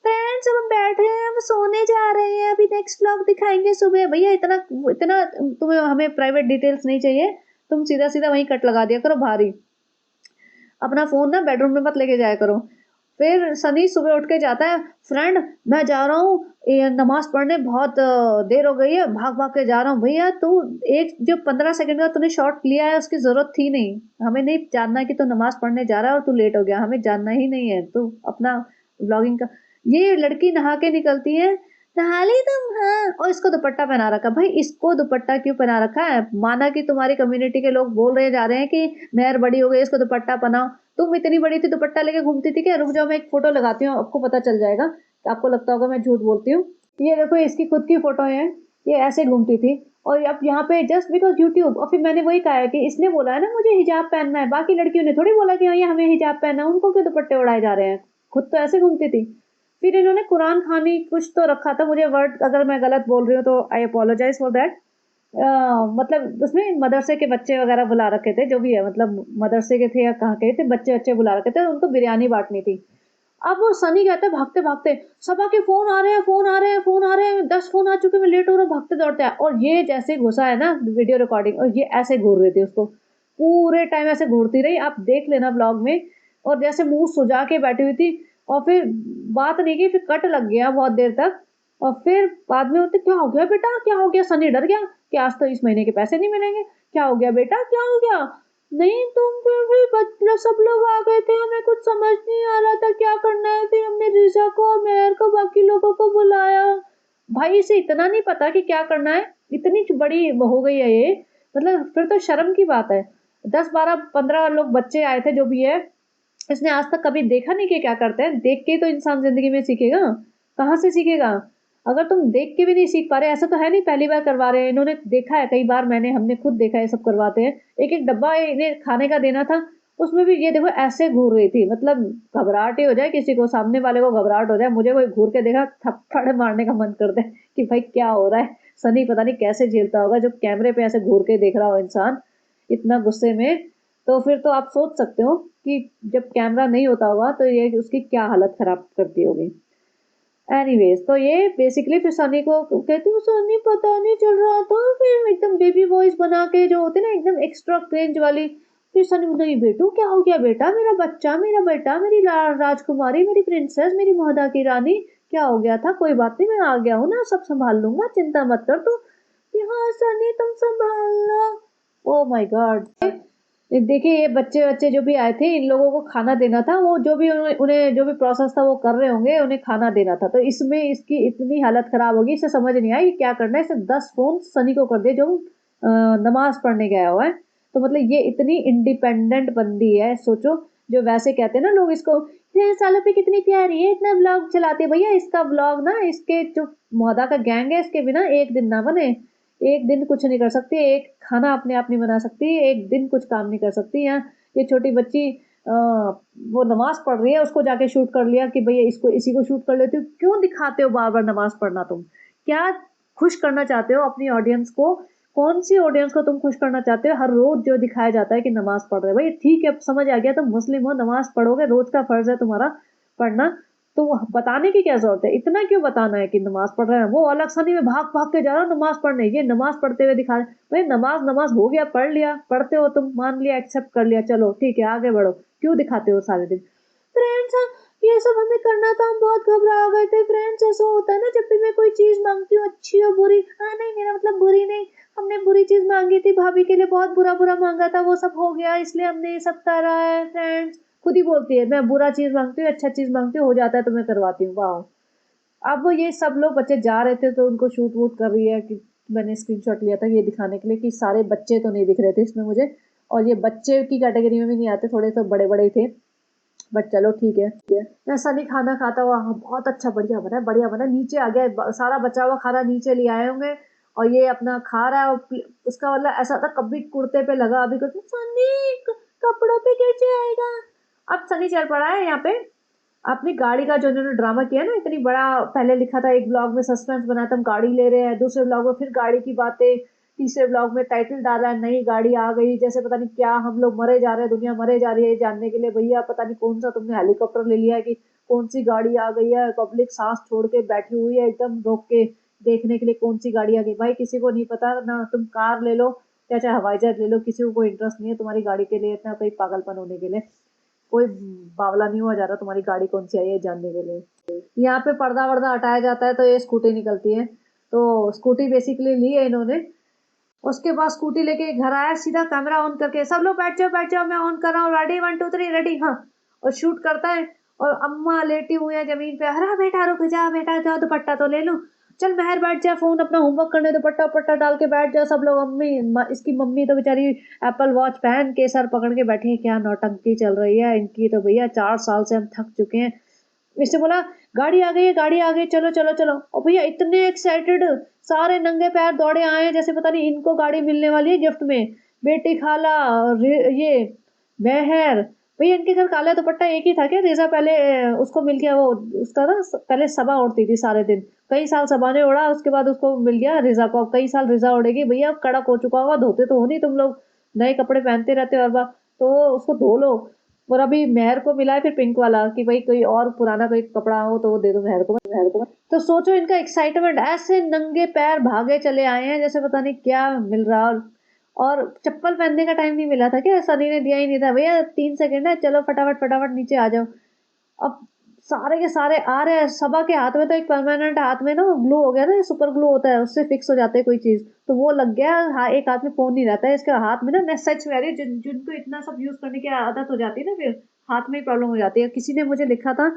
फ्रेंड्स अब हम बैठ रहे हैं, अब सोने जा रहे हैं, अभी नेक्स्ट व्लॉग दिखाएंगे सुबह। भैया इतना इतना तुम्हें हमें प्राइवेट डिटेल्स नहीं चाहिए, तुम सीधा सीधा वहीं कट लगा दिया करो भारी। अपना फोन ना बेडरूम में मत लेके जाया करो। फिर सनी सुबह उठ के जाता है, फ्रेंड मैं जा रहा हूँ ये नमाज पढ़ने, बहुत देर हो गई है, भाग भाग के जा रहा हूँ। भैया तू एक जो 15 सेकंड का तूने शॉट लिया है उसकी जरूरत थी नहीं। हमें नहीं जानना कि तू नमाज पढ़ने जा रहा है और तू लेट हो गया, हमें जानना ही नहीं है। तू अपना व्लॉगिंग का। ये लड़की नहा के निकलती है, नहा ली तुम? हाँ। और इसको दुपट्टा पहना रखा। भाई इसको दुपट्टा क्यों पहना रखा है? माना कि तुम्हारी कम्युनिटी के लोग बोल रहे जा रहे हैं कि मेहर बड़ी हो गई, इसको दुपट्टा पहनाओ। तुम इतनी बड़ी थी, दुपट्टा लेके घूमती थी क्या? रुक जाओ, मैं एक फोटो लगाती हूँ, आपको पता चल जाएगा। आपको लगता होगा मैं झूठ बोलती हूँ। ये देखो इसकी खुद की फोटो है, ये ऐसे घूमती थी। और अब यहाँ पे जस्ट बिकॉज यूट्यूब, और फिर मैंने वही कहा है कि इसने बोला है ना मुझे हिजाब पहनना है, बाकी लड़कियों ने थोड़ी बोला कि हाँ ये हमें हिजाब पहनना है, उनको क्यों दुपट्टे उड़ाए जा रहे हैं? खुद तो ऐसे घूमती थी। फिर इन्होंने कुरान खानी कुछ तो रखा था, मुझे वर्ड अगर मैं गलत बोल रही हूँ तो आई अपोलोजाइज फॉर दैट। मतलब उसमें मदरसे के बच्चे वगैरह बुला रखे थे, जो भी है, मतलब मदरसे के थे या कहाँ के थे, बच्चे बच्चे बुला रखे थे, उनको बिरयानी बांटनी थी। अब वो सनी कहता है भागते भागते, सबा के फोन आ रहे हैं, फोन आ रहे हैं, फोन आ रहे हैं, 10 फोन आ चुके, मैं लेट हो रहा हूँ, भागते दौड़ते हैं। और ये जैसे घुसा है ना वीडियो रिकॉर्डिंग, और ये ऐसे घूर रही थी उसको, पूरे टाइम ऐसे घूरती रही, आप देख लेना ब्लॉग में। और जैसे मुंह सुजा के बैठी हुई थी। और फिर बात नहीं की, फिर कट लग गया बहुत देर तक। और फिर बाद में होते क्या हो गया बेटा, क्या हो गया? सनी डर गया कि आज तो इस महीने के पैसे नहीं मिलेंगे। क्या हो गया बेटा, क्या हो गया? नहीं तुम फिर भी सब लोग आ गए थे, हमें कुछ समझ नहीं आ रहा था क्या करना है, फिर हमने रिजा को और मेहर को बाकी लोगों को बुलाया। भाई इसे इतना नहीं पता कि क्या करना है, इतनी बड़ी हो गई है ये। मतलब फिर तो शर्म की बात है। 10 12 15 लोग बच्चे आए थे जो भी है, इसने आज तक कभी देखा नहीं कि क्या करते हैं। देख के तो इंसान जिंदगी में सीखेगा, कहाँ से सीखेगा? अगर तुम देख के भी नहीं सीख पा रहे, ऐसा तो है नहीं पहली बार करवा रहे हैं, इन्होंने देखा है कई बार, हमने खुद देखा है सब करवाते हैं। एक एक डब्बा इन्हें खाने का देना था, उसमें भी ये देखो ऐसे घूर रही थी। मतलब घबराहट ही हो जाए किसी को, सामने वाले को घबराहट हो जाए, मुझे कोई घूर के देखा थप्पड़ मारने का मन करता है कि भाई क्या हो रहा है। सनी पता नहीं कैसे झेलता होगा जब कैमरे पे ऐसे घूर के देख रहा हो इंसान इतना गुस्से में। तो फिर तो आप सोच सकते हो कि जब कैमरा नहीं होता होगा तो ये उसकी क्या हालत खराब करती होगी। एनीवेज तो ये बेसिकली फिर सनी को कहती हूँ, सनी पता नहीं चल रहा था, फिर एकदम बेबी वॉइस बना के जो होती ना एकदम एक्स्ट्रा क्रिंज वाली। फिर सनी नहीं बेटू क्या हो गया बेटा, मेरा बच्चा, मेरा बेटा, मेरी राजकुमारी, मेरी प्रिंसेस, मेरी मोहदा की रानी, क्या हो गया था? कोई बात नहीं, मैं आ गया हूँ ना, सब संभाल लूंगा, चिंता मत कर तू। हाँ सनी तुम संभालना। Oh my God. देखिए ये बच्चे बच्चे जो भी आए थे, इन लोगों को खाना देना था, वो जो भी उन्हें जो भी प्रोसेस था वो कर रहे होंगे, उन्हें खाना देना था। तो इसमें इसकी इतनी हालत खराब होगी, इसे समझ नहीं आई क्या करना है। इसे 10 फोन सनी को कर दिए जो नमाज पढ़ने गया हुआ है। तो मतलब ये इतनी इंडिपेंडेंट बंदी है, सोचो। जो वैसे कहते हैं ना लोग इसको, "ये सालों पे कितनी प्यारी है, इतना व्लॉग चलाती है।" भैया इसका व्लॉग ना, इसके जो मोहदा का गैंग है, इसके बिना एक दिन ना बने। एक दिन कुछ नहीं कर सकती, एक खाना अपने आप नहीं बना सकती, एक दिन कुछ काम नहीं कर सकती। यहाँ ये छोटी बच्ची वो नमाज पढ़ रही है, उसको जाके शूट कर लिया कि भैया इसको, इसी को शूट कर लेती हूँ। क्यों दिखाते हो बार बार नमाज पढ़ना? तुम क्या खुश करना चाहते हो अपनी ऑडियंस को? कौन सी ऑडियंस को तुम खुश करना चाहते हो? हर रोज जो दिखाया जाता है कि नमाज पढ़ रहे हो, भाई ठीक है, समझ आ गया, तुम मुस्लिम हो, नमाज पढ़ोगे, रोज का फर्ज है तुम्हारा पढ़ना। तो बताने की क्या जरूरत है? इतना क्यों बताना है कि नमाज पढ़ रहे हैं? वो अलग सनी में भाग भाग के जा रहा है नमाज पढ़ने, ये नमाज पढ़ते हुए दिखा रहे। भाई नमाज नमाज हो गया, पढ़ लिया, पढ़ते हो तुम, मान लिया, एक्सेप्ट कर लिया, चलो ठीक है, आगे बढ़ो। क्यों दिखाते हो सारे दिन? फ्रेंड्स, ये सब हमें करना था, हम बहुत घबरा गए थे फ्रेंड्स। ऐसा होता है ना, जब भी मैं कोई चीज मांगती हूँ, अच्छी और बुरी, हाँ नहीं, मेरा मतलब बुरी नहीं, हमने बुरी चीज मांगी थी, भाभी के लिए बहुत बुरा बुरा मांगा था, वो सब हो गया, इसलिए हमने ये सब करा है फ्रेंड्स। खुद ही बोलती है, मैं बुरा चीज मांगती हूँ, अच्छा चीज मांगती हूँ, हो जाता है तो मैं करवाती हूँ। वाह। अब ये सब लोग बच्चे जा रहे थे तो उनको शूट वूट कर रही है कि मैंने स्क्रीनशॉट लिया था ये दिखाने के लिए कि सारे बच्चे तो नहीं दिख रहे थे इसमें मुझे, और ये बच्चे की कैटेगरी में भी नहीं आते, थोड़े तो बड़े बड़े ही थे। बट चलो ठीक है। मैं सनी खाना खाता हुआ, हाँ बहुत अच्छा, बढ़िया बना है, बढ़िया बना है। नीचे आ गया सारा बचा हुआ खाना, नीचे ले आए होंगे और ये अपना खा रहा है। और उसका मतलब ऐसा था, कभी कुर्ते पे लगा, अभी कुछ सनी कपड़ों पे गिर जाएगा। अब सनी चल पड़ा है यहाँ पे अपनी गाड़ी का, जो उन्होंने ड्रामा किया ना इतनी बड़ा। पहले लिखा था एक ब्लॉग में, सस्पेंस बना था, हम गाड़ी ले रहे हैं, दूसरे ब्लॉग में फिर गाड़ी की बातें, तीसरे ब्लॉग में टाइटल डाला है नई गाड़ी आ गई, जैसे पता नहीं क्या, हम लोग मरे जा रहे हैं, दुनिया मरे जा रही है जानने के लिए। भैया पता नहीं कौन सा तुमने हेलीकॉप्टर ले लिया है कि कौन सी गाड़ी आ गई है, पब्लिक सांस छोड़ के बैठी हुई है एकदम रोक के देखने के लिए कौन सी गाड़ी आ गई। भाई किसी को नहीं पता ना, तुम कार ले लो या चाहे हवाई जहाज ले लो, किसी को कोई इंटरेस्ट नहीं है तुम्हारी गाड़ी के लिए, इतना कोई पागलपन होने के लिए कोई बावला नहीं हुआ जा रहा तुम्हारी गाड़ी कौन सी आई है जानने के लिए। यहाँ पे पर्दा वर्दा हटाया जाता है तो ये स्कूटी निकलती है। तो स्कूटी बेसिकली ली है इन्होंने। उसके बाद स्कूटी लेके घर आया, सीधा कैमरा ऑन करके, सब लोग बैठ जाओ, मैं ऑन कर रहा हूँ, रेडी, 1 2 3 रेडी, हाँ। और शूट करता है और अम्मा लेटी हुई है जमीन पे, हरा बेटा रुक जा, बेटा जाओ दुपट्टा तो ले लूं, चल मेहर बैठ जा, फोन अपना होमवर्क करने, दुपट्टा उपट्टा डाल के बैठ जा सब लोग। अम्मी इसकी मम्मी तो बेचारी एप्पल वॉच पहन के सर पकड़ के बैठी है, क्या नौटंकी चल रही है इनकी तो। भैया 4 साल से हम थक चुके हैं। इससे बोला गाड़ी आ गई है, गाड़ी आ गई, चलो चलो चलो। और भैया इतने एक्साइटेड, सारे नंगे पैर दौड़े आए हैं जैसे पता नहीं इनको गाड़ी मिलने वाली है गिफ्ट में। बेटी खाला, ये मेहर, भैया इनके घर काला दुपट्टा एक ही था क्या? रिजा पहले उसको मिल गया, वो उसका ना पहले सबा ओढ़ती थी सारे दिन, कई साल सबा ने ओढ़ा, उसके बाद उसको मिल गया रिजा को, अब कई साल रिजा ओढ़ेगी। भैया कड़क हो चुका होगा, धोते तो हो नहीं तुम लोग, नए कपड़े पहनते रहते हो हर बार, तो उसको धो लो। और अभी मेहर को मिला है फिर पिंक वाला कि भाई कोई और पुराना कोई कपड़ा हो तो वो दे दो मेहर को। तो सोचो इनका एक्साइटमेंट, ऐसे नंगे पैर भागे चले आए हैं जैसे पता नहीं क्या मिल रहा। और चप्पल पहनने का टाइम नहीं मिला था क्या? सनी ने दिया ही नहीं था, भैया 3 सेकंड है, चलो फटाफट फटाफट नीचे आ जाओ। अब सारे के सारे आ रहे हैं, सबा के हाथ में तो एक परमानेंट हाथ में ना ग्लू हो गया ना, सुपर ग्लू होता है, उससे फिक्स हो जाते है कोई चीज, तो वो लग गया। हाँ, एक हाथ में फोन नहीं रहता है इसके हाथ में ना, सच में अरे जिनको इतना सब यूज करने की आदत हो जाती है ना, फिर हाथ में ही प्रॉब्लम हो जाती है। किसी ने मुझे लिखा था,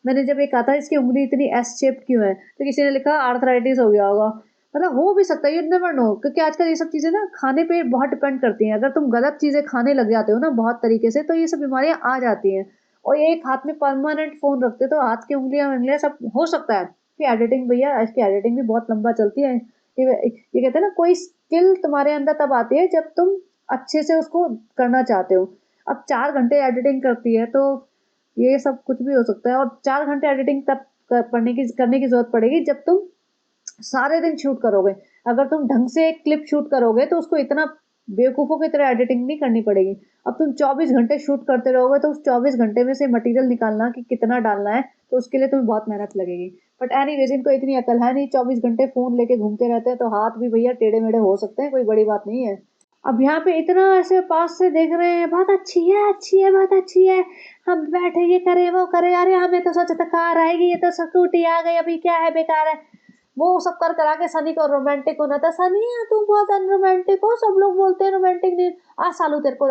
मैंने जब ये कहा था इसकी उंगली इतनी एस शेप क्यों है, तो किसी ने लिखा आर्थराइटिस हो गया होगा। मतलब हो भी सकता है, यू नेवर नो, क्योंकि आजकल ये सब चीजें ना खाने पे बहुत डिपेंड करती हैं। अगर तुम गलत चीजें खाने लग जाते हो ना बहुत तरीके से, तो ये सब बीमारियां आ जाती हैं। और एक हाथ में परमानेंट फोन रखते तो हाथ की उंगलियां उंगलियां सब हो सकता है कि एडिटिंग, भैया इसकी एडिटिंग भी बहुत लंबा चलती है। ये कहते हैं ना, कोई स्किल तुम्हारे अंदर तब आती है जब तुम अच्छे से उसको करना चाहते हो। अब 4 घंटे एडिटिंग करती है तो ये सब कुछ भी हो सकता है। और 4 घंटे एडिटिंग तब करने की जरूरत पड़ेगी जब तुम सारे दिन शूट करोगे। अगर तुम ढंग से एक क्लिप शूट करोगे तो उसको इतना बेवकूफ़ों की तरह एडिटिंग नहीं करनी पड़ेगी। अब तुम 24 घंटे शूट करते रहोगे तो उस 24 घंटे में से मटेरियल निकालना कि कितना डालना है, तो उसके लिए तुम्हें बहुत मेहनत लगेगी। बट एनीवेज इनको इतनी अकल है नहीं, 24 घंटे फ़ोन लेके घूमते रहते हैं, तो हाथ भी भैया टेढ़े मेढ़े हो सकते हैं, कोई बड़ी बात नहीं है। अब यहाँ पे इतना ऐसे पास से देख रहे हैं, बहुत अच्छी है, अच्छी है, बहुत अच्छी है, हम बैठे ये करे वो करे, अरे हमें तो सोचा था कार आएगी, ये तो स्कूटी आ गई, अभी क्या है, बेकार है। वो सब कर करा के सनी को रोमांटिक होना था। सनी तुम बहुत अनरोमांटिक हो, सब लोग बोलते हैं रोमांटिक नहीं। आ सालू तेरे को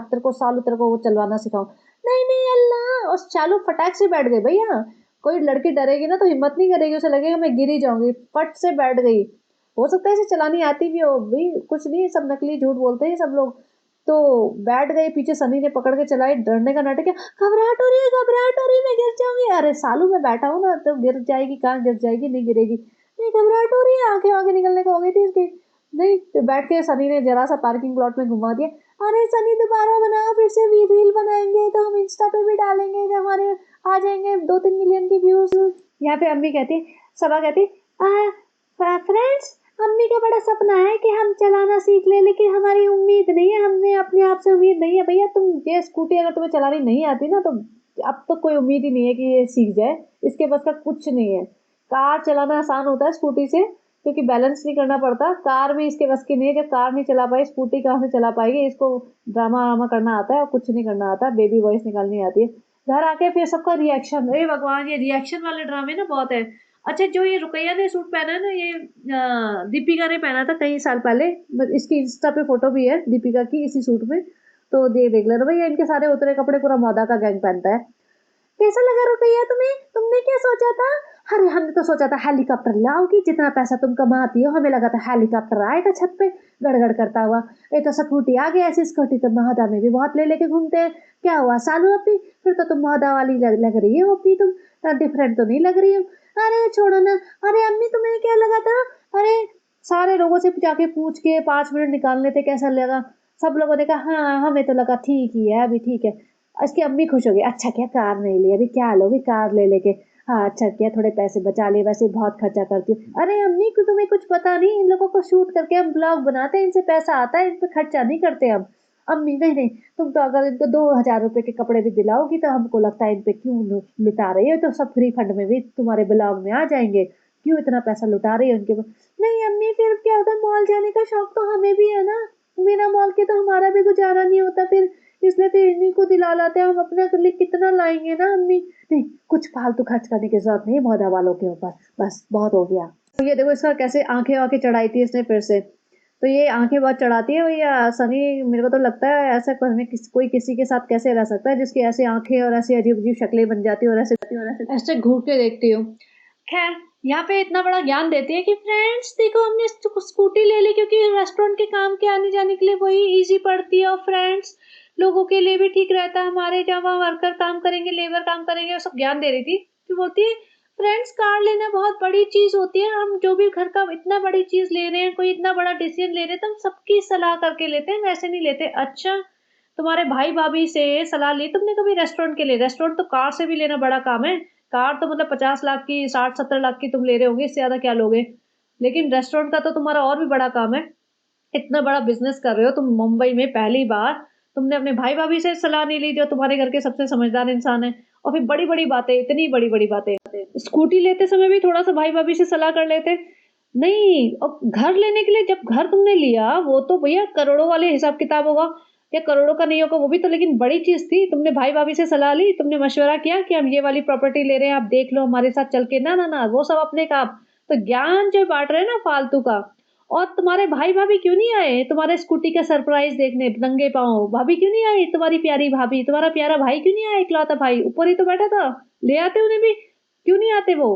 तेरे को सालू तेरे को वो चलवाना सिखाऊं। नहीं नहीं अल्लाह, और चालू फटाक से बैठ गई भैया। कोई लड़की डरेगी ना तो हिम्मत नहीं करेगी, उसे लगेगा मैं गिरी जाऊंगी, फट से बैठ गई। हो सकता है इसे चलानी आती भी हो, भी कुछ नहीं, सब नकली झूठ बोलते हैं सब लोग। तो बैठ गए पीछे, सनी ने पकड़ के चलाई, डरने का नाटक किया, घबराहट हो रही है, घबराहट हो रही है, मैं गिर जाऊंगी। अरे सालू मैं बैठा हूँ ना, तो गिर जाएगी, कहाँ गिर जाएगी, नहीं गिरेगी। नहीं घबराहट हो रही है, आंखें आगे निकलने को हो गई थी इसकी। नहीं, तो बैठ के सनी ने जरा सा पार्किंग प्लॉट में घुमा दिया। अरे सनी दोबारा बनाओ, फिर से रील बनाएंगे तो हम इंस्टा पे भी डालेंगे, तो हमारे आ जाएंगे 2-3 मिलियन की व्यूज। यहाँ पे अम्मी कहती, सबा कहती, फ्रेंड्स अम्मी का बड़ा सपना है कि हम चलाना सीख ले, लेकिन हमारी उम्मीद नहीं है, हमने अपने आप से उम्मीद नहीं है। भैया तुम ये स्कूटी अगर तुम्हें चलानी नहीं आती ना, तो अब तो कोई उम्मीद ही नहीं है कि ये सीख जाए, इसके बस का कुछ नहीं है। कार चलाना आसान होता है स्कूटी से, क्योंकि बैलेंस नहीं करना पड़ता। कार में इसके बस की नहीं है, जब कार नहीं चला पाई, स्कूटी कहाँ से चला पाएगी। इसको ड्रामा वामा करना आता है और कुछ नहीं करना आता, बेबी वॉइस निकालनी आती है। घर आके फिर सबका रिएक्शन, अरे भगवान ये रिएक्शन वाले ड्रामे ना बहुत है। अच्छा जो ये रुकैया ने सूट पहना है ना, ये दीपिका ने पहना था कई साल पहले, इसकी इंस्टा पे फोटो भी है दीपिका की इसी सूट में, तो देख लेना भैया, इनके सारे उतरे कपड़े पूरा मौदा का गैंग पहनता है। कैसा लगा रुपया तुम्हें, तुमने क्या सोचा था? अरे हमने तो सोचा था हेलीकॉप्टर लाओगी, जितना पैसा तुम कमाती हो, हमें लगा था हेलीकॉप्टर आएगा छत पे गड़गड़ करता हुआ। ये तो स्कूटी आ गया, ऐसी स्कूटी तो महोदा में भी बहुत ले लेके घूमते हैं। क्या हुआ सालू अपनी, फिर तो तुम महोदा वाली लग रही हो अपनी, तुम डिफरेंट तो नहीं लग रही हो। अरे छोड़ो ना। अरे अम्मी तुम्हें क्या लगा था? अरे सारे लोगों से जाके पूछ के 5 मिनट निकालने थे कैसा लगा। सब लोगों ने कहा हाँ हमें तो लगा ठीक ही है, अभी ठीक है। इसकी अम्मी खुश हो गई, अच्छा क्या कार नहीं ली, अभी क्या लोगी कार ले लेके। हाँ अच्छा क्या, थोड़े पैसे बचा लिए, वैसे बहुत खर्चा करती हूँ। अरे अम्मी को तुम्हें कुछ पता नहीं, इन लोगों को शूट करके हम ब्लॉग बनाते हैं, इनसे पैसा आता है, इन पे खर्चा नहीं करते हम। अम्मी नहीं नहीं, तुम तो अगर इनको 2,000 रुपए के कपड़े भी दिलाओगी तो हमको लगता है इन पे क्यों लुटा रही हो, तो सब फ्री फंड में भी तुम्हारे ब्लॉग में आ जाएंगे, क्यों इतना पैसा लुटा रही है उनके पास। नहीं अम्मी फिर क्या होता है, मॉल जाने का शौक तो हमें भी है ना, बिना मॉल के तो हमारा भी गुजारा नहीं होता, फिर इसलिए फिर इन्हीं को दिला लाते हैं, हम अपने लिए कितना लाएंगे ना अम्मी। नहीं कुछ फालतू खर्च करने की जरूरत नहीं मौदा वालों के ऊपर, बस बहुत हो गया। तो ये देखो इसका कैसे आंखें आंखें चढ़ाई थी इसने फिर से, तो ये आंखें बहुत चढ़ाती है भैया सनी। मेरे को तो लगता है ऐसा कोई किसी के साथ कैसे रह सकता है जिसकी ऐसी आंखें और ऐसी अजीब अजीब शक्लें बन जाती है, और ऐसे ऐसे घूर के देखती हूँ। खैर यहाँ पे इतना बड़ा ज्ञान देती है कि फ्रेंड्स देखो हमने स्कूटी ले ली क्योंकि रेस्टोरेंट के काम के आने जाने के लिए वही इजी पड़ती है, और फ्रेंड्स लोगों के लिए भी ठीक रहता है, हमारे जब वहाँ वर्कर काम करेंगे, लेबर काम करेंगे, वो सब ज्ञान दे रही थी। तो बोलती है फ्रेंड्स कार लेना बहुत बड़ी चीज होती है, हम जो भी घर का इतना बड़ी चीज ले रहे हैं, कोई इतना बड़ा डिसीजन ले रहे हैं, तो हम सबकी सलाह करके लेते हैं, वैसे नहीं लेते। अच्छा तुम्हारे भाई भाभी से सलाह ली तुमने कभी रेस्टोरेंट के लिए? रेस्टोरेंट तो कार से भी लेना बड़ा काम है, कार तो मतलब 50 लाख की 60-70 लाख की तुम ले रहे होगे, इससे ज्यादा क्या लोगे। लेकिन रेस्टोरेंट का तो तुम्हारा और भी बड़ा काम है, इतना बड़ा बिजनेस कर रहे हो तुम मुंबई में, पहली बार तुमने अपने भाई भाभी से सलाह नहीं ली जो तुम्हारे घर के सबसे समझदार इंसान है। और फिर बड़ी बड़ी बातें, इतनी बड़ी बड़ी बातें, स्कूटी लेते समय भी थोड़ा सा भाई भाभी से सलाह कर लेते। नहीं, और घर लेने के लिए जब घर तुमने लिया वो तो भैया करोड़ों वाले हिसाब किताब होगा, या करोड़ों का नहीं होगा वो भी तो, लेकिन बड़ी चीज थी। तुमने भाई भाभी से सलाह ली, तुमने मशवरा किया कि हम ये वाली प्रॉपर्टी ले रहे हैं, आप देख लो हमारे साथ चल के, ना ना ना वो सब अपने का। तो ज्ञान जो बांट रहे हैं ना फालतू का। और तुम्हारे भाई भाभी क्यों नहीं आए तुम्हारे स्कूटी का सरप्राइज देखने नंगे पाँव? भाभी क्यों नहीं आई, तुम्हारी प्यारी भाभी, तुम्हारा प्यारा भाई क्यों नहीं आया, इकलौता भाई ऊपर ही तो बैठा था, ले आते उन्हें भी, क्यों नहीं आते वो?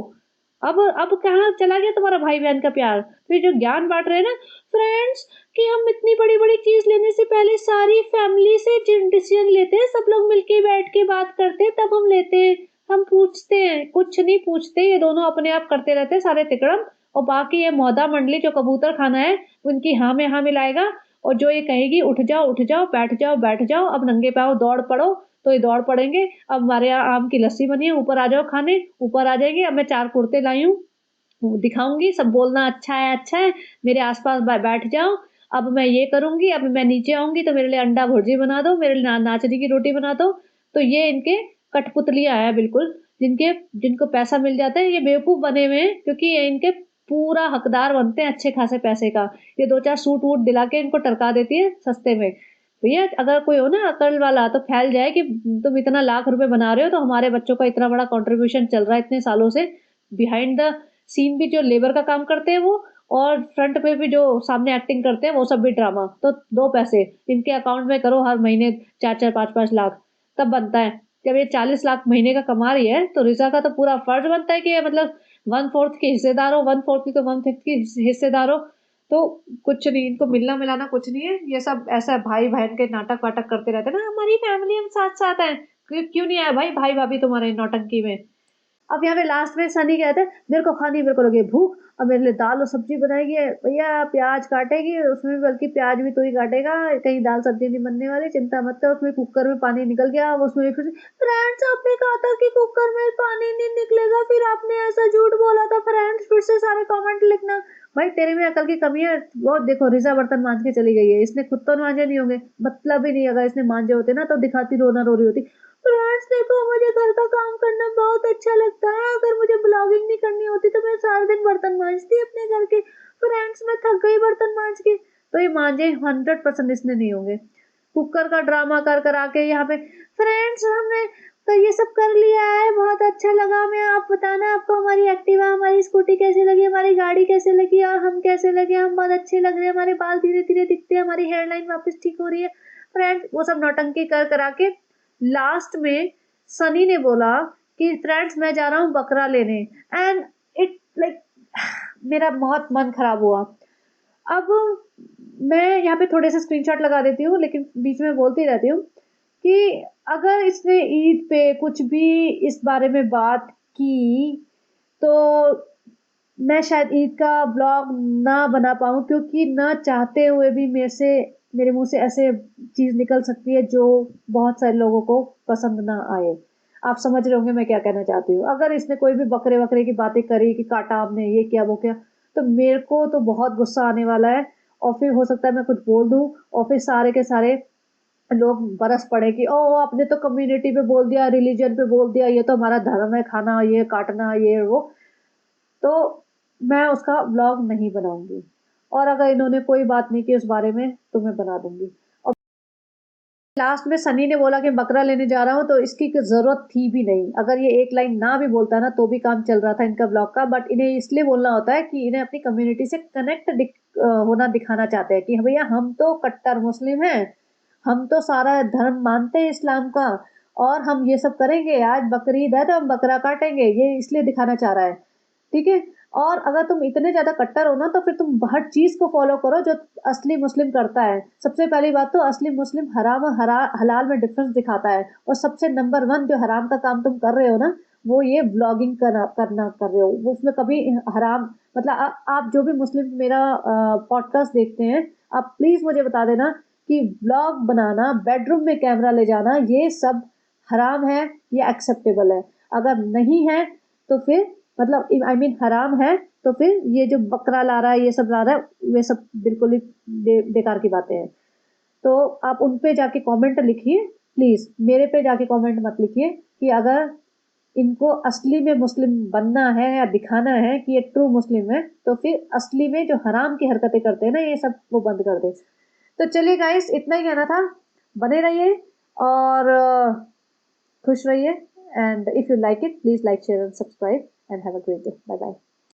अब कहाँ चला गया तुम्हारा भाई बहन का प्यार? फिर जो ज्ञान बांट रहे हैं ना फ्रेंड्स, कि हम इतनी बड़ी बड़ी चीज लेने से पहले सारी फैमिली से डिसीजन लेते हैं, सब लोग मिलके बैठ के बात करते हैं तब हम लेते हैं, हम पूछते हैं? कुछ नहीं पूछते, ये दोनों अपने आप करते रहते हैं सारे तिकड़म। और बाकी ये मौदा मंडली जो कबूतर खाना है उनकी हाँ में हाँ मिलाएगा, और जो ये कहेगी उठ जाओ बैठ जाओ अब नंगे पाँव दौड़ पड़ो, तो ये दौड़ पड़ेंगे। अब हमारे यहाँ आम की लस्सी बनी है, ऊपर आ जाओ खाने, ऊपर आ जाएंगे। अब मैं 4 कुर्ते लाई हूँ दिखाऊंगी, सब बोलना अच्छा है, मेरे आसपास बैठ जाओ। अब मैं ये करूंगी, अब मैं नीचे आऊंगी तो मेरे लिए अंडा भुर्जी बना दो, मेरे लिए नाचनी की रोटी बना दो। तो ये इनके कठपुतलियां हैं बिल्कुल, जिनको पैसा मिल जाता है, ये बेवकूफ बने हुए हैं क्योंकि ये इनके पूरा हकदार बनते हैं अच्छे खासे पैसे का। ये 2-4 सूट वूट दिला के इनको टरका देती है सस्ते में। भैया अगर कोई हो ना अकल वाला तो फैल जाए कि तुम इतना लाख रुपए बना रहे हो, तो हमारे बच्चों का इतना बड़ा कंट्रीब्यूशन चल रहा है इतने सालों से, बिहाइंड द सीन भी जो लेबर का काम करते हैं वो, और फ्रंट पे भी जो सामने एक्टिंग करते हैं वो सब भी ड्रामा। तो 2 पैसे इनके अकाउंट में करो हर महीने 4-4 5-5 लाख, तब बनता है। जब ये 40 लाख महीने का कमा रही है तो रिजा का तो पूरा फर्ज बनता है कि ये मतलब 1/4 के हिस्सेदार हो, 1/4 की तो 1/5 की हिस्सेदार हो। तो कुछ नहीं, इनको मिलना मिलाना कुछ नहीं है, ये सब ऐसा भाई बहन के नाटक वाटक करते रहते हैं ना, हमारी फैमिली हम साथ साथ हैं। क्यों नहीं आया भाई भाई भाभी तुम्हारे नौटंकी में। अब यहाँ पे लास्ट में सनी कहते हैं मेरे को खानी, मेरे को लगे भूख, अब मेरे लिए दाल और सब्जी बनाएगी भैया, प्याज काटेगी उसमें भी, बल्कि प्याज भी तो ही काटेगा, कहीं दाल सब्जी नहीं बनने वाली, चिंता मत कर। उसमें कुकर में पानी निकल गया, अब उसमें फिर फ्रेंड्स आपने कहा था कि कुकर में पानी नहीं निकलेगा, फिर आपने ऐसा झूठ बोला था फ्रेंड्स, फिर से सारे कमेंट लिखना। भाई तेरे में अकल की कमी है। वो देखो रिजा बर्तन मांज के चली गई है, इसने खुद तो मांजे नहीं होंगे, मतलब ही नहीं, अगर इसने मांजे होते ना तो दिखाती रोना रो रही होती। फ्रेंड्स देखो मुझे घर का काम करना बहुत अच्छा लगता है, अगर मुझे ब्लॉगिंग नहीं करनी होती तो मैं सारा दिन बर्तन मांजती अपने घर के। फ्रेंड्स मैं थक गई बर्तन मांज के। तो ये मांजे 100% इसने नहीं होंगे। कुकर का ड्रामा कर कर आके यहाँ पे फ्रेंड्स हमने तो ये सब कर लिया है, बहुत अच्छा लगा। मैं आप बताना आपको हमारी एक्टिवा हमारी स्कूटी कैसी लगी, हमारी गाड़ी कैसे लगी और हम कैसे लगे। हम बहुत अच्छे लग रहे हैं, हमारे बाल धीरे धीरे दिखते हैं, हमारी हेयर लाइन वापस ठीक हो रही है। फ्रेंड्स वो सब नौटंकी कर करा के लास्ट में सनी ने बोला कि फ्रेंड्स मैं जा रहा हूँ बकरा लेने, एंड इट लाइक मेरा बहुत मन खराब हुआ। अब मैं यहाँ पे थोड़े से स्क्रीनशॉट लगा देती हूँ, लेकिन बीच में बोलती रहती हूँ कि अगर इसने ईद पे कुछ भी इस बारे में बात की तो मैं शायद ईद का ब्लॉग ना बना पाऊँ, क्योंकि ना चाहते हुए भी मेरे मुंह से ऐसे चीज़ निकल सकती है जो बहुत सारे लोगों को पसंद ना आए। आप समझ रहे होंगे मैं क्या कहना चाहती हूँ। अगर इसने कोई भी बकरे वकरे की बातें करी कि काटा आपने ये क्या वो क्या, तो मेरे को तो बहुत गुस्सा आने वाला है, और फिर हो सकता है मैं कुछ बोल दूँ और फिर सारे के सारे लोग बरस पड़े कि ओ आपने तो कम्युनिटी पे बोल दिया, रिलीजन पे बोल दिया, ये तो हमारा धर्म है खाना ये काटना ये वो। तो मैं उसका व्लॉग नहीं बनाऊंगी, और अगर इन्होंने कोई बात नहीं की उस बारे में तो मैं बना दूंगी। और लास्ट में सनी ने बोला कि बकरा लेने जा रहा हूँ, तो इसकी जरूरत थी भी नहीं। अगर ये एक लाइन ना भी बोलता ना तो भी काम चल रहा था इनका ब्लॉग का, बट इन्हें इसलिए बोलना होता है कि इन्हें अपनी कम्युनिटी से कनेक्ट होना दिखाना चाहते हैं कि भैया हम तो कट्टर मुस्लिम हैं, हम तो सारा धर्म मानते हैं इस्लाम का, और हम ये सब करेंगे, आज बकरीद है तो हम बकरा काटेंगे, ये इसलिए दिखाना चाह रहा है। ठीक है। और अगर तुम इतने ज्यादा कट्टर हो ना तो फिर तुम हर चीज को फॉलो करो जो असली मुस्लिम करता है। सबसे पहली बात तो असली मुस्लिम हराम और हलाल में डिफरेंस दिखाता है, और सबसे नंबर 1 जो हराम का काम तुम कर रहे हो ना वो ये ब्लॉगिंग करना कर रहे हो। वो उसमें कभी हराम मतलब आप जो भी मुस्लिम मेरा पॉडकास्ट देखते हैं, आप प्लीज मुझे बता देना कि ब्लॉग बनाना, बेडरूम में कैमरा ले जाना, ये सब हराम है या एक्सेप्टेबल है। अगर नहीं है तो फिर मतलब आई मीन हराम है, तो फिर ये जो बकरा ला रहा है ये सब ला रहा है वे सब बिल्कुल ही बेकार की बातें हैं। तो आप उन पे जाके कमेंट लिखिए प्लीज, मेरे पे जाके कमेंट मत लिखिए कि अगर इनको असली में मुस्लिम बनना है या दिखाना है कि ये ट्रू मुस्लिम है, तो फिर असली में जो हराम की हरकतें करते हैं ना ये सब वो बंद कर दे। तो चलिए गाइस इतना ही कहना था। बने रहिए और खुश रहिए, and if you like it please like share and subscribe and have a great day. Bye bye.